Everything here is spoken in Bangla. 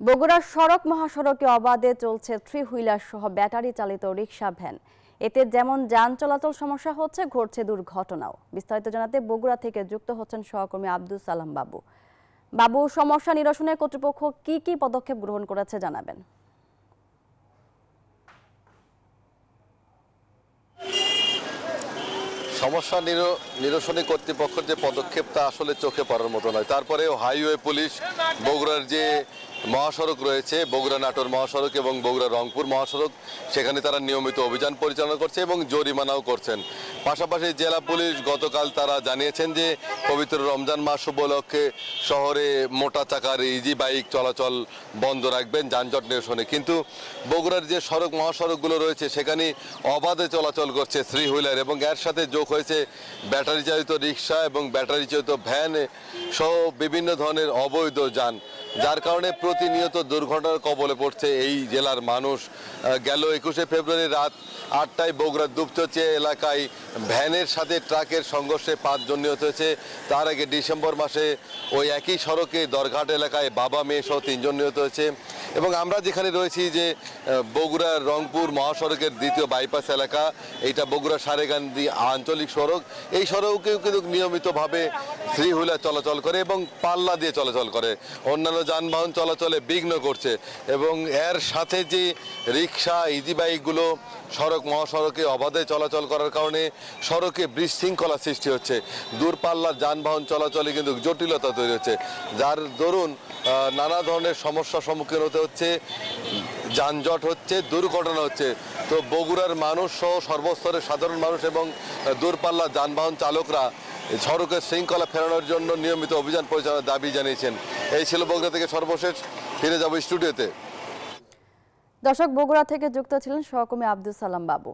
বগুড়ার সড়ক মহাসড়কে অবাধে চলছে থ্রি হুইলার সহ ব্যাটারি চালিত রিকশা ভ্যান। এতে যেমন যান চলাচল সমস্যা হচ্ছে, ঘটছে দুর্ঘটনাও। বিস্তারিত জানাতে বগুড়া থেকে যুক্ত হচ্ছেন সহকর্মী আব্দুল সালাম বাবু। বাবু, সমস্যা নিরসনে কর্তৃপক্ষ কি পদক্ষেপ গ্রহণ করেছে জানাবেন। সমস্যা নিরসনে কর্তৃপক্ষের যে পদক্ষেপ তা আসলে চোখে পড়ার মতো নয়। তারপরেও হাইওয়ে পুলিশ বগুড়ার যে মহাসড়ক রয়েছে, বগুড়া নাটোর মহাসড়ক এবং বগুড়া রংপুর মহাসড়ক, সেখানে তারা নিয়মিত অভিযান পরিচালনা করছে এবং জরিমানাও করছেন। পাশাপাশি জেলা পুলিশ গতকাল তারা জানিয়েছেন যে পবিত্র রমজান মাস উপলক্ষে শহরে মোটা চাকার ইজি বাইক চলাচল বন্ধ রাখবেন যানজট নিরসনে। কিন্তু বগুড়ার যে সড়ক মহাসড়কগুলো রয়েছে সেখানে অবাধে চলাচল করছে থ্রি হুইলার এবং এর সাথে যোগ হয়েছে ব্যাটারি চালিত রিক্সা এবং ব্যাটারি চালিত ভ্যান সহ বিভিন্ন ধরনের অবৈধ যান, যার কারণে প্রতিনিয়ত দুর্ঘটনার কবলে পড়ছে এই জেলার মানুষ। গেল 21শে ফেব্রুয়ারি রাত 8টায় বগুড়ার দুপচচিয়া এলাকায় ভ্যানের সাথে ট্রাকের সংঘর্ষে 5 জন নিহত হয়েছে। তার আগে ডিসেম্বর মাসে ওই একই সড়কে দরঘাট এলাকায় বাবা মেয়ে সহ 3 জন নিহত হয়েছে। এবং আমরা যেখানে রয়েছি যে বগুড়ার রংপুর মহাসড়কের দ্বিতীয় বাইপাস এলাকা, এইটা বগুড়া সারেগান্ধী আঞ্চলিক সড়ক। এই সড়কেও কিন্তু নিয়মিতভাবে থ্রি হুইলার চলাচল করে এবং পাল্লা দিয়ে চলাচল করে, অন্যান্য যানবাহন চলাচলে বিঘ্ন করছে। এবং এর সাথে যে রিক্সা ইজি বাইকগুলো সড়ক মহাসড়কে অবাধে চলাচল করার কারণে সড়কে বিশৃঙ্খলা সৃষ্টি হচ্ছে, দূরপাল্লার যানবাহন চলাচলে কিন্তু জটিলতা তৈরি হচ্ছে, যার দরুন নানা ধরনের সমস্যার সম্মুখীন হতে হচ্ছে, যানজট হচ্ছে, দুর্ঘটনা হচ্ছে। তো বগুড়ার মানুষ সহ সর্বস্তরের সাধারণ মানুষ এবং দূরপাল্লার যানবাহন চালকরা সড়কের শৃঙ্খলা ফেরানোর জন্য নিয়মিত অভিযান পরিচালনার দাবি জানিয়েছেন। এই ছিল বগুড়া থেকে সর্বশেষ। ফিরে যাব স্টুডিওতে। দর্শক, বগুড়া থেকে যুক্ত ছিলেন সহকর্মী আব্দুল সালাম বাবু।